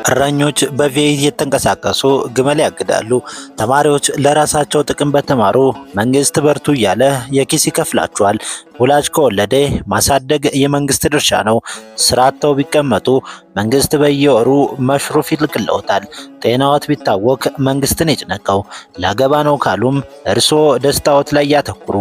እረኞች በቪኤት የተንቀሳቀሱ ግመል ያግዳሉ። ተማሪዎች ለራሳቸው ጥቅም በተማሩ መንግስት በርቱ እያለ የኪስ ይከፍላቸዋል። ወላጅ ከወለደ ማሳደግ የመንግስት ድርሻ ነው። ስራ አጥተው ቢቀመጡ መንግስት በየወሩ መሽሩፍ ይልክልዎታል። ጤናዎት ቢታወክ መንግስትን ይጭነቀው። ላገባ ነው ካሉም እርሶ ደስታዎት ላይ ያተኩሩ።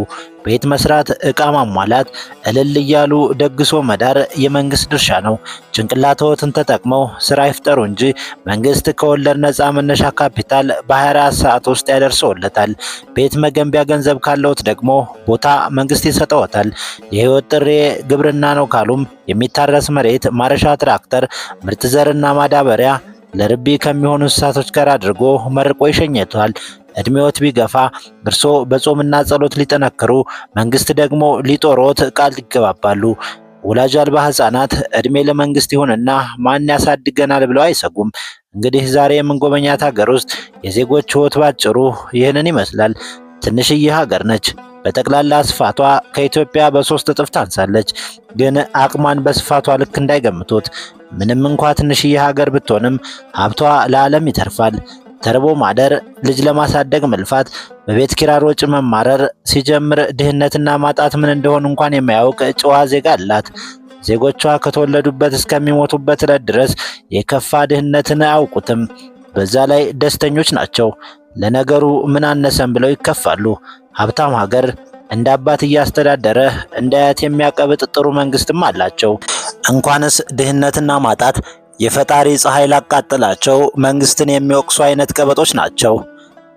ቤት መስራት፣ እቃ ማሟላት፣ እልል እያሉ ደግሶ መዳር የመንግስት ድርሻ ነው። ጭንቅላትዎትን ተጠቅመው ስራ ይፍጠሩ እንጂ መንግስት ከወለድ ነፃ መነሻ ካፒታል በ24 ሰዓት ውስጥ ያደርሰውለታል። ቤት መገንቢያ ገንዘብ ካለዎት ደግሞ ቦታ መንግስት ይሰጠዎታል። የህይወት ጥሬ ግብርና ነው ካሉም የሚታረስ መሬት፣ ማረሻ ትራክተር፣ ምርጥ ዘርና ማዳበሪያ ለርቢ ከሚሆኑ እንስሳቶች ጋር አድርጎ መርቆ ይሸኘቷል። እድሜዎት ቢገፋ እርሶ በጾምና ጸሎት ሊጠነክሩ፣ መንግስት ደግሞ ሊጦሮት ቃል ይገባባሉ። ወላጅ አልባ ህፃናት እድሜ ለመንግስት ይሁንና ማን ያሳድገናል ብለው አይሰጉም። እንግዲህ ዛሬ የምንጎበኛት ሀገር ውስጥ የዜጎች ህይወት ባጭሩ ይህንን ይመስላል። ትንሽዬ ሀገር ነች። በጠቅላላ ስፋቷ ከኢትዮጵያ በ3 እጥፍ ታንሳለች። ግን አቅሟን በስፋቷ ልክ እንዳይገምቱት። ምንም እንኳ ትንሽዬ ሀገር ብትሆንም ሀብቷ ለዓለም ይተርፋል። ተርቦ ማደር፣ ልጅ ለማሳደግ መልፋት፣ በቤት ኪራይ ወጪ መማረር ሲጀምር ድህነትና ማጣት ምን እንደሆነ እንኳን የማያውቅ ጨዋ ዜጋ አላት። ዜጎቿ ከተወለዱበት እስከሚሞቱበት ዕለት ድረስ የከፋ ድህነትን አያውቁትም። በዛ ላይ ደስተኞች ናቸው። ለነገሩ ምን አነሰን ብለው ይከፋሉ። ሀብታም ሀገር እንደ አባት እያስተዳደረ እንደ አያት የሚያቀብጥ ጥሩ መንግስትም አላቸው። እንኳንስ ድህነትና ማጣት የፈጣሪ ፀሐይ ላቃጥላቸው መንግስትን የሚወቅሱ አይነት ቀበጦች ናቸው።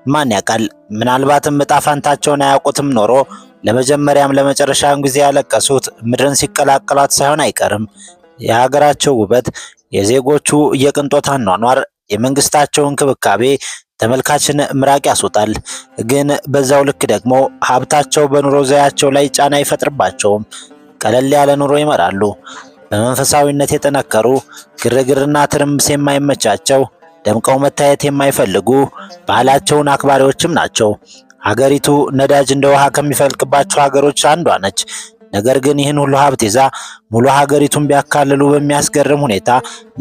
ማን ያውቃል? ምናልባትም ዕጣ ፈንታቸውን አያውቁትም ኖሮ ለመጀመሪያም ለመጨረሻም ጊዜ ያለቀሱት ምድርን ሲቀላቀሏት ሳይሆን አይቀርም። የሀገራቸው ውበት፣ የዜጎቹ የቅንጦት አኗኗር፣ የመንግስታቸው እንክብካቤ ተመልካችን ምራቅ ያስወጣል። ግን በዛው ልክ ደግሞ ሀብታቸው በኑሮ ዘያቸው ላይ ጫና አይፈጥርባቸውም። ቀለል ያለ ኑሮ ይመራሉ። በመንፈሳዊነት የጠነከሩ፣ ግርግርና ትርምስ የማይመቻቸው፣ ደምቀው መታየት የማይፈልጉ፣ ባህላቸውን አክባሪዎችም ናቸው። ሀገሪቱ ነዳጅ እንደ ውሃ ከሚፈልቅባቸው ሀገሮች አንዷ ነች። ነገር ግን ይህን ሁሉ ሀብት ይዛ ሙሉ ሀገሪቱን ቢያካልሉ በሚያስገርም ሁኔታ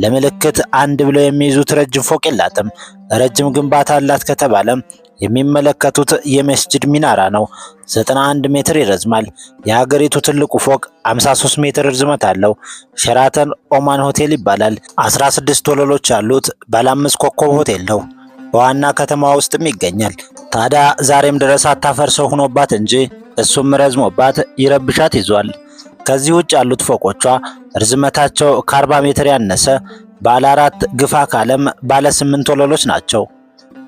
ለምልክት አንድ ብለው የሚይዙት ረጅም ፎቅ የላትም። ረጅም ግንባታ አላት ከተባለም የሚመለከቱት የመስጂድ ሚናራ ነው። 91 ሜትር ይረዝማል። የሀገሪቱ ትልቁ ፎቅ 53 ሜትር ርዝመት አለው። ሸራተን ኦማን ሆቴል ይባላል። 16 ወለሎች ያሉት ባለ 5 ኮከብ ሆቴል ነው። በዋና ከተማ ውስጥም ይገኛል። ታዲያ ዛሬም ድረስ አታፈርሰው ሆኖባት እንጂ እሱም ረዝሞባት ይረብሻት ይዟል። ከዚህ ውጭ ያሉት ፎቆቿ ርዝመታቸው ከ40 ሜትር ያነሰ ባለ 4 ግፋ ካለም ባለ 8 ወለሎች ናቸው።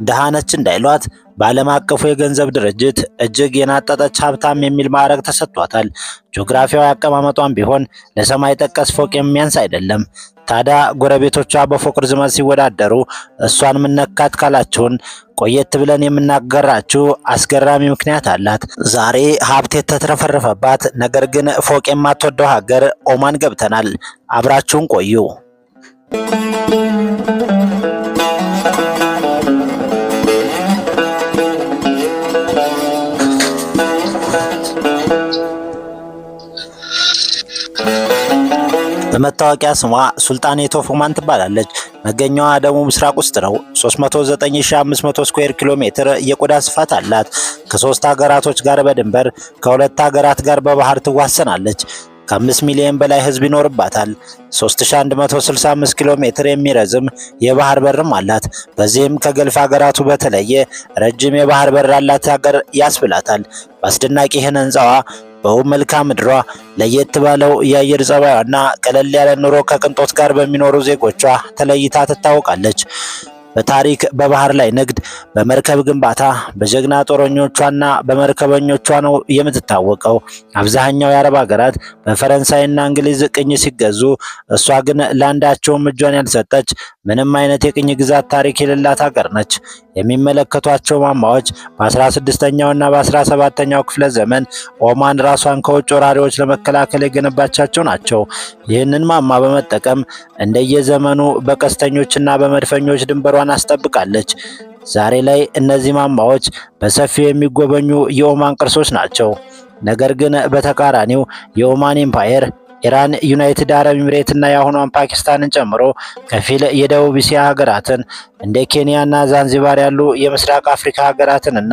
ደሃነች እንዳይሏት በዓለም አቀፉ የገንዘብ ድርጅት እጅግ የናጠጠች ሀብታም የሚል ማዕረግ ተሰጥቷታል። ጂኦግራፊያዊ አቀማመጧን ቢሆን ለሰማይ ጠቀስ ፎቅ የሚያንስ አይደለም። ታዲያ ጎረቤቶቿ በፎቅ ርዝመት ሲወዳደሩ እሷን ምነካት ካላችሁን ቆየት ብለን የምናገራችሁ አስገራሚ ምክንያት አላት። ዛሬ ሀብት የተትረፈረፈባት ነገር ግን ፎቅ የማትወደው ሀገር ኦማን ገብተናል። አብራችሁን ቆዩ። በመታወቂያ ስሟ ሱልጣኔት ኦፍ ኦማን ትባላለች። መገኛዋ ደቡብ ምስራቅ ውስጥ ነው። 309500 ስኩዌር ኪሎ ሜትር የቆዳ ስፋት አላት። ከ3 ሀገራቶች ጋር በድንበር ከ2 ሀገራት ጋር በባህር ትዋሰናለች። ከ5 ሚሊዮን በላይ ህዝብ ይኖርባታል። 3165 ኪሎ ሜትር የሚረዝም የባህር በርም አላት። በዚህም ከገልፍ ሀገራቱ በተለየ ረጅም የባህር በር ያላት ሀገር ያስብላታል። በአስደናቂ ህንፃዋ በውብ መልክዓ ምድሯ ለየት ባለው የአየር ጸባይዋና ቀለል ያለ ኑሮ ከቅንጦት ጋር በሚኖሩ ዜጎቿ ተለይታ ትታወቃለች። በታሪክ በባህር ላይ ንግድ፣ በመርከብ ግንባታ፣ በጀግና ጦረኞቿና በመርከበኞቿ ነው የምትታወቀው። አብዛኛው የአረብ ሀገራት በፈረንሳይና እንግሊዝ ቅኝ ሲገዙ፣ እሷ ግን ለአንዳቸውም እጇን ያልሰጠች ምንም አይነት የቅኝ ግዛት ታሪክ የሌላት ሀገር ነች። የሚመለከቷቸው ማማዎች በ16ኛውና በ17ኛው ክፍለ ዘመን ኦማን ራሷን ከውጭ ወራሪዎች ለመከላከል የገነባቻቸው ናቸው። ይህንን ማማ በመጠቀም እንደየዘመኑ በቀስተኞችና በመድፈኞች ድንበሯን አስጠብቃለች። ዛሬ ላይ እነዚህ ማማዎች በሰፊው የሚጎበኙ የኦማን ቅርሶች ናቸው። ነገር ግን በተቃራኒው የኦማን ኤምፓየር ኢራን፣ ዩናይትድ አረብ ኤሚሬት እና የአሁኗን ፓኪስታንን ጨምሮ ከፊል የደቡብ እስያ ሀገራትን እንደ ኬንያና ዛንዚባር ያሉ የምስራቅ አፍሪካ ሀገራትን እና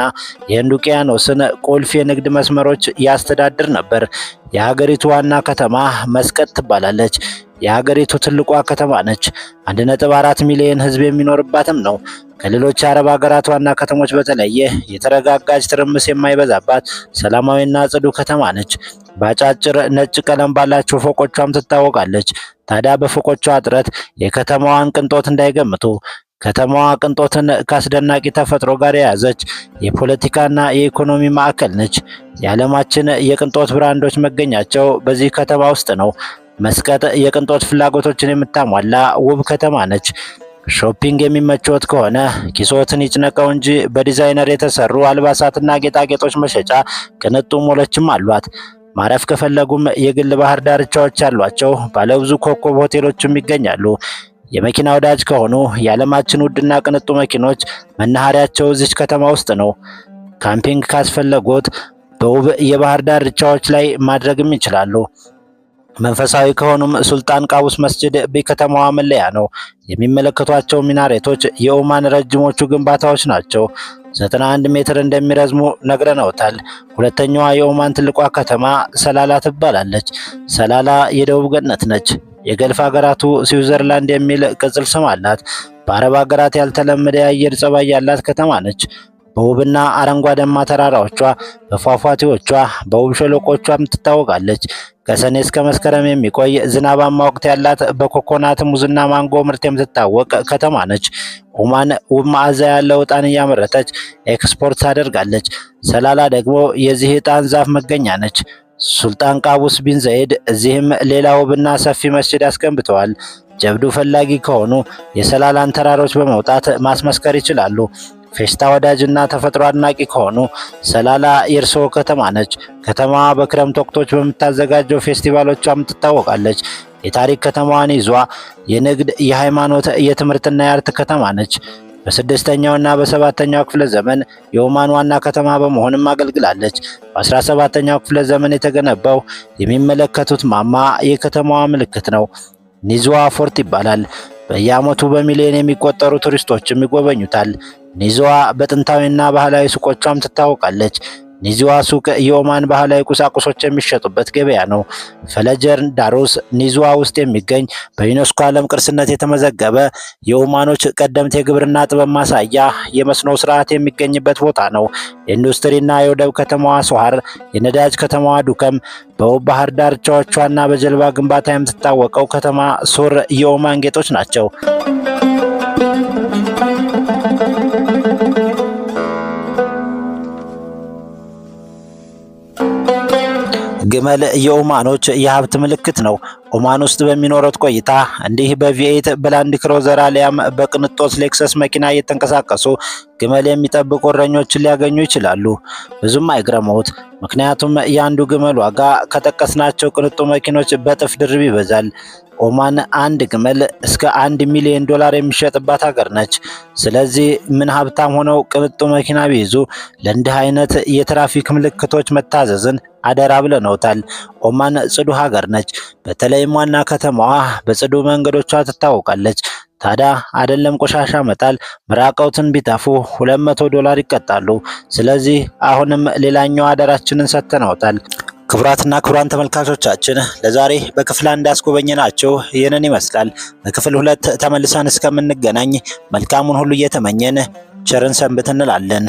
የህንድ ውቅያኖስን ቁልፍ የንግድ መስመሮች ያስተዳድር ነበር። የሀገሪቱ ዋና ከተማ መስቀት ትባላለች። የሀገሪቱ ትልቋ ከተማ ነች። 1.4 ሚሊዮን ህዝብ የሚኖርባትም ነው። ከሌሎች አረብ ሀገራት ዋና ከተሞች በተለየ የተረጋጋች፣ ትርምስ የማይበዛባት ሰላማዊና ጽዱ ከተማ ነች። በአጫጭር ነጭ ቀለም ባላቸው ፎቆቿም ትታወቃለች። ታዲያ በፎቆቿ እጥረት የከተማዋን ቅንጦት እንዳይገምቱ። ከተማዋ ቅንጦትን ከአስደናቂ ተፈጥሮ ጋር የያዘች የፖለቲካና የኢኮኖሚ ማዕከል ነች። የዓለማችን የቅንጦት ብራንዶች መገኛቸው በዚህ ከተማ ውስጥ ነው። መስቀት የቅንጦት ፍላጎቶችን የምታሟላ ውብ ከተማ ነች። ሾፒንግ የሚመችዎት ከሆነ ኪሶትን ይጭነቀው እንጂ በዲዛይነር የተሰሩ አልባሳትና ጌጣጌጦች መሸጫ ቅንጡ ሞሎችም አሏት። ማረፍ ከፈለጉም የግል ባህር ዳርቻዎች ያሏቸው ባለብዙ ኮከብ ሆቴሎችም ይገኛሉ። የመኪና ወዳጅ ከሆኑ የዓለማችን ውድና ቅንጡ መኪኖች መናኸሪያቸው እዚች ከተማ ውስጥ ነው። ካምፒንግ ካስፈለጎት በውብ የባህር ዳርቻዎች ላይ ማድረግም ይችላሉ። መንፈሳዊ ከሆኑም ሱልጣን ቃቡስ መስጂድ በከተማዋ መለያ ነው። የሚመለከቷቸው ሚናሬቶች የኦማን ረጅሞቹ ግንባታዎች ናቸው። 91 ሜትር እንደሚረዝሙ ነግረነውታል። ሁለተኛዋ የኦማን ትልቋ ከተማ ሰላላ ትባላለች። ሰላላ የደቡብ ገነት ነች። የገልፍ ሀገራቱ ስዊዘርላንድ የሚል ቅጽል ስም አላት። በአረብ ሀገራት ያልተለመደ የአየር ጸባይ ያላት ከተማ ነች። በውብና አረንጓዴማ ተራራዎቿ፣ በፏፏቴዎቿ፣ በውብ ሸለቆቿም ትታወቃለች። ከሰኔ እስከ መስከረም የሚቆይ ዝናባማ ወቅት ያላት በኮኮናት ሙዝና ማንጎ ምርት የምትታወቅ ከተማ ነች። ኦማን ውብ መዓዛ ያለው ዕጣን እያመረተች ኤክስፖርት ታደርጋለች። ሰላላ ደግሞ የዚህ ዕጣን ዛፍ መገኛ ነች። ሱልጣን ቃቡስ ቢን ዘይድ እዚህም ሌላ ውብና ሰፊ መስጂድ አስገንብተዋል። ጀብዱ ፈላጊ ከሆኑ የሰላላን ተራሮች በመውጣት ማስመስከር ይችላሉ። ፌስታ ወዳጅና ተፈጥሮ አድናቂ ከሆኑ ሰላላ የእርስዎ ከተማ ነች። ከተማዋ በክረምት ወቅቶች በምታዘጋጀው ፌስቲቫሎቿም ትታወቃለች። የታሪክ ከተማዋን ይዟ የንግድ፣ የሃይማኖት፣ የትምህርትና የአርት ከተማ ነች። በ6ኛውና በ7ኛው ክፍለ ዘመን የኦማን ዋና ከተማ በመሆንም አገልግላለች። በ17ኛው ክፍለ ዘመን የተገነባው የሚመለከቱት ማማ የከተማዋ ምልክት ነው። ኒዝዋ ፎርት ይባላል። በየዓመቱ በሚሊዮን የሚቆጠሩ ቱሪስቶችም ይጎበኙታል። ኒዝዋ በጥንታዊና ባህላዊ ሱቆቿም ትታወቃለች። ኒዝዋ ሱቅ የኦማን ባህላዊ ቁሳቁሶች የሚሸጡበት ገበያ ነው። ፈለጀር ዳሩስ ኒዝዋ ውስጥ የሚገኝ በዩኔስኮ ዓለም ቅርስነት የተመዘገበ የኦማኖች ቀደምት የግብርና ጥበብ ማሳያ የመስኖ ስርዓት የሚገኝበት ቦታ ነው። የኢንዱስትሪና የወደብ ከተማዋ ሶሃር፣ የነዳጅ ከተማዋ ዱከም፣ በውብ ባህር ዳርቻዎቿና በጀልባ ግንባታ የምትታወቀው ከተማ ሱር የኦማን ጌጦች ናቸው። ግመል የኦማኖች የሀብት ምልክት ነው። ኦማን ውስጥ በሚኖሩት ቆይታ እንዲህ በቪኤት በላንድ ክሮዘር አሊያም በቅንጦት ሌክሰስ መኪና እየተንቀሳቀሱ ግመል የሚጠብቁ እረኞችን ሊያገኙ ይችላሉ። ብዙም አይግረመውት፣ ምክንያቱም የአንዱ ግመል ዋጋ ከጠቀስናቸው ቅንጡ መኪኖች በጥፍ ድርብ ይበዛል። ኦማን አንድ ግመል እስከ $1 ሚሊዮን የሚሸጥባት ሀገር ነች። ስለዚህ ምን ሀብታም ሆነው ቅንጡ መኪና ቢይዙ ለእንዲህ አይነት የትራፊክ ምልክቶች መታዘዝን አደራ ብለነውታል። ኦማን ጽዱ ሀገር ነች። በተለይም ዋና ከተማዋ በጽዱ መንገዶቿ ትታወቃለች። ታዲያ አይደለም ቆሻሻ መጣል፣ ምራቀውትን ቢተፉ $200 ይቀጣሉ። ስለዚህ አሁንም ሌላኛው አደራችንን ሰጥተነውታል። ክቡራትና ክቡራን ተመልካቾቻችን ለዛሬ በክፍል 1 ያስጎበኘናችሁ ይህንን ይመስላል። በክፍል 2 ተመልሰን እስከምንገናኝ መልካሙን ሁሉ እየተመኘን ቸርን ሰንብት እንላለን።